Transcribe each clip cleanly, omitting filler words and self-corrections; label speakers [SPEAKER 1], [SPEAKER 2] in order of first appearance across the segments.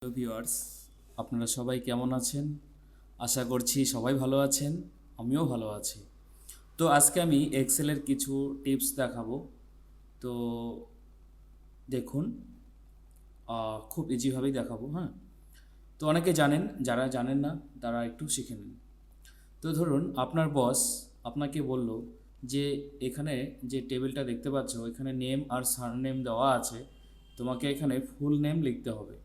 [SPEAKER 1] Hello viewers, আপনারা সবাই কেমন আছেন? আশা করছি সবাই ভালো আছেন। আমিও ভালো আছি। তো আজকে আমি এক্সেলের কিছু টিপস দেখাবো। তো দেখুন, খুব ইজিভাবেই দেখাবো, হ্যাঁ? তো অনেকে জানেন, যারা জানেন না তারা একটু শিখে নিন। তো ধরুন আপনার বস আপনাকে বলল যে এখানে যে টেবিলটা দেখতে পাচ্ছ এখানে নেম আর সারনেম দেওয়া আছে, তোমাকে এখানে ফুল নেম লিখতে হবে।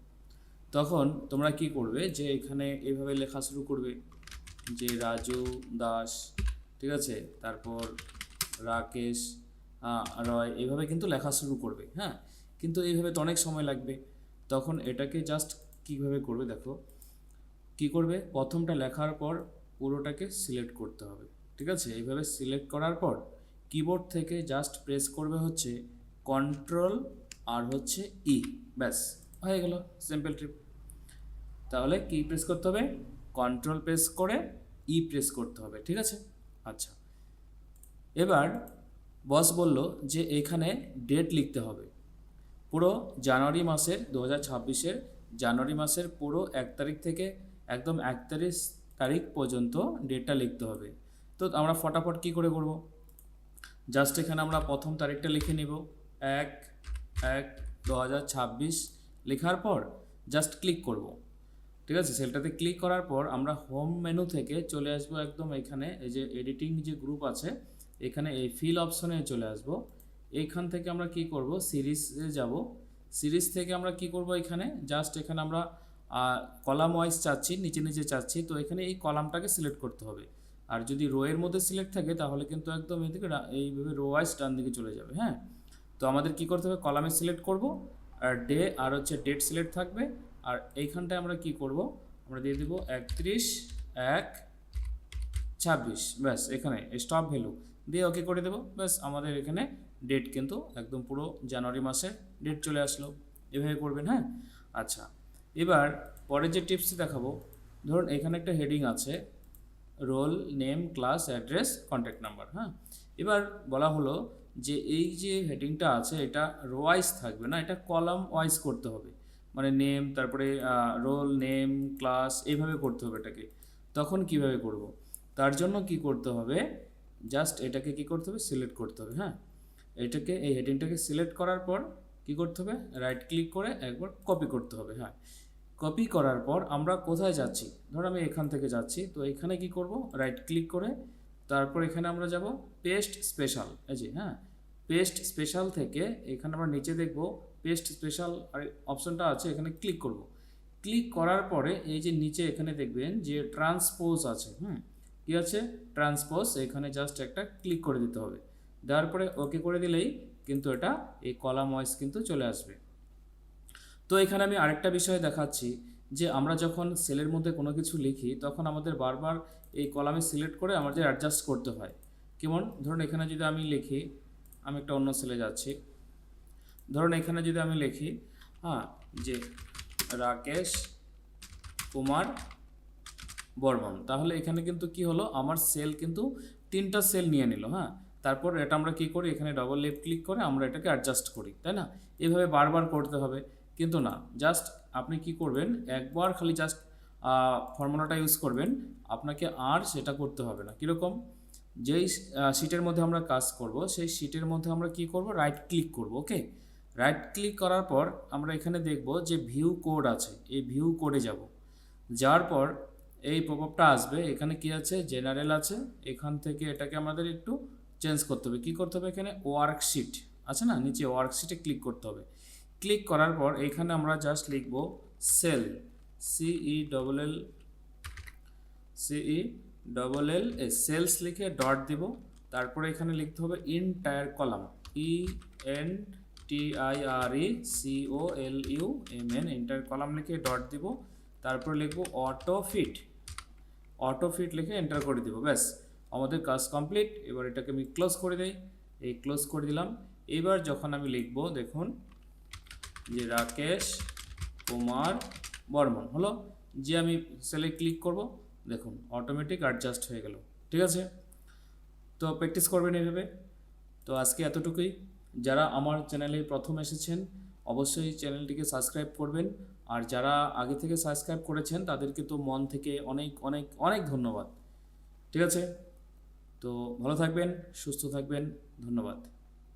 [SPEAKER 1] তখন তোমরা কি করবে, যে এখানে এইভাবে লেখা শুরু করবে যে রাজু দাস, ঠিক আছে, তারপর রাকেশ রয়, এইভাবে কিন্তু লেখা শুরু করবে, হ্যাঁ। কিন্তু এইভাবে তো অনেক সময় লাগবে। তখন এটাকে জাস্ট কীভাবে করবে দেখো, কি করবে, প্রথমটা লেখার পর পুরোটাকে সিলেক্ট করতে হবে, ঠিক আছে। এইভাবে সিলেক্ট করার পর কিবোর্ড থেকে জাস্ট প্রেস করবে হচ্ছে কন্ট্রোল আর হচ্ছে ই, ব্যাস হয়ে গেল, সিম্পল ট্রিপ। তাহলে কি প্রেস করতে হবে, কন্ট্রোল প্রেস করে ই প্রেস করতে হবে, ঠিক আছে। আচ্ছা, এবার বস বলল যে এখানে ডেট লিখতে হবে, পুরো জানুয়ারি মাসের 2026-এর জানুয়ারি মাসের পুরো 1 তারিখ থেকে একদম 31 তারিখ পর্যন্ত ডেটটা লিখতে হবে। তো আমরা ফটাফট কি করে করব, জাস্ট এখানে আমরা প্রথম তারিখটা লিখে নিব, 1/1/2026 লেখার পর জাস্ট ক্লিক করব, ঠিক আছে। সেলটাতে ক্লিক করার পর আমরা হোম মেনু থেকে চলে আসব একদম এখানে, এই যে এডিটিং যে গ্রুপ আছে এখানে এই ফিল অপশনে চলে আসব। এইখান থেকে আমরা কি করব, সিরিজে যাব। সিরিজ থেকে আমরা কি করব, এখানে জাস্ট এখানে আমরা কলাম ওয়াইজ চাচ্ছি, নিচে নিচে চাচ্ছি, তো এখানে এই কলামটাকে সিলেক্ট করতে হবে। আর যদি রো এর মধ্যে সিলেক্ট থাকে তাহলে কিন্তু একদম এদিকে এইভাবে রো ওয়াইজ ডান দিকে চলে যাবে, হ্যাঁ। তো আমাদের কি করতে হবে, কলামে সিলেক্ট করব, আর ডে আর হচ্ছে ডেট সিলেক্ট থাকবে। আর এইখানটায় আমরা কি করব, আমরা দিয়ে দেবো 31/1/26, ব্যাস এখানে স্টপ ভ্যালু দিয়ে ওকে করে দেবো, ব্যাস আমাদের এখানে ডেট কিন্তু একদম পুরো জানুয়ারি মাসের ডেট চলে আসলো। এভাবে করবেন, হ্যাঁ। আচ্ছা, এবার পরে যে টিপসটি দেখাবো, ধরুন এখানে একটা হেডিং আছে, roll name class address contact number, হ্যাঁ। এবার বলা হলো যে এই যে হেডিংটা আছে এটা রো ওয়াইজ থাকবে না, এটা কলাম ওয়াইজ করতে হবে, মানে নেম তারপরে রোল নেম ক্লাস এইভাবে করতে হবে এটাকে। তখন কিভাবে করব, তার জন্য কি করতে হবে, জাস্ট এটাকে কি করতে হবে, সিলেক্ট করতে হবে, হ্যাঁ। এটাকে এই হেডিংটাকে সিলেক্ট করার পর কি করতে হবে, রাইট ক্লিক করে একবার কপি করতে হবে, হ্যাঁ। কপি করার পর আমরা কোথায় যাচ্ছি, ধর আমি এখান থেকে যাচ্ছি, তো এখানে কি করব, রাইট ক্লিক করে তারপর এখানে আমরা যাব পেস্ট স্পেশাল, এই যে, হ্যাঁ, পেস্ট স্পেশাল থেকে এখানে আমরা নিচে দেখব পেস্ট স্পেশাল আর অপশনটা আছে, এখানে ক্লিক করব। ক্লিক করার পরে এই যে নিচে এখানে দেখবেন যে ট্রান্সপোজ আছে, কি আছে, ট্রান্সপোজ, এখানে জাস্ট একটা ক্লিক করে দিতে হবে। দেওয়ার পরে ওকে করে দিলেই কিন্তু এটা এই কলাম ওয়াইজ কিন্তু চলে আসবে। তো এখানে আমি আরেকটা বিষয় দেখাচ্ছি, যে আমরা যখন সেলের মধ্যে কোনো কিছু লিখি তখন আমাদের বারবার এই কলামে সিলেক্ট করে আমাদের অ্যাডজাস্ট করতে হয়। কেমন, ধরুন এখানে যদি আমি লিখি, আমি একটা অন্য সেলে যাচ্ছি, ধরুন এখানে যদি আমি লিখি, হ্যাঁ, যে রাকেশ কুমার বর্মন, তাহলে এখানে কিন্তু কি হলো, আমার সেল কিন্তু 3টা সেল নিয়ে নিল, হ্যাঁ। তারপর এটা আমরা কি করি, এখানে ডবল লেফট ক্লিক করে আমরা এটাকে অ্যাডজাস্ট করি, তাই না। এভাবে বারবার করতে হবে, কিন্তু না, জাস্ট আপনি কি করবেন, একবার খালি জাস্ট ফর্মুলাটা ইউজ করবেন, আপনাকে আর সেটা করতে হবে না। কীরকম, যেই শিটের মধ্যে আমরা কাজ করব সেই শিটের মধ্যে আমরা কি করব, রাইট ক্লিক করব, ওকে। রাইট ক্লিক করার পর আমরা এখানে দেখব যে ভিউ কোড আছে, এই ভিউ কোডে যাব। যাওয়ার পর এই পপআপটা আসবে, এখানে কি আছে, জেনারেল আছে, এখান থেকে এটাকে আমাদের একটু চেঞ্জ করতে হবে। কি করতে হবে, এখানে ওয়ার্কশিট আছে না, নিচে ওয়ার্কশিটে ক্লিক করতে হবে। ক্লিক করার পর এখানে আমরা জাস্ট লিখব সেল, CELL সেলস লিখে ডট দেব। তারপরে এখানে লিখতে হবে ইনটায়ার কলাম, ENTIRECOLUMN, ইন্টায়ার কলাম লিখে ডট দিব। তারপরে লিখব অটো ফিট লিখে এন্টার করে দিব, ব্যাস আমাদের কাজ কমপ্লিট। এবার এটাকে আমি ক্লোজ করে দেই, এই ক্লোজ করে দিলাম। এবার যখন আমি লিখব, দেখুন যে রাকেশ কুমার বর্মন হলো, যে আমি সেলে ক্লিক করব, দেখুন অটোমেটিক অ্যাডজাস্ট হয়ে গেল, ঠিক আছে। তো প্র্যাকটিস করবেন এইভাবে। তো আজকে এতটুকুই। যারা আমার চ্যানেলে প্রথম এসেছেন অবশ্যই চ্যানেলটিকে সাবস্ক্রাইব করবেন আর যারা আগে থেকে সাবস্ক্রাইব করেছেন তাদেরকে তো মন থেকে অনেক অনেক অনেক ধন্যবাদ। ঠিক আছে, তো ভালো থাকবেন, সুস্থ থাকবেন, ধন্যবাদ।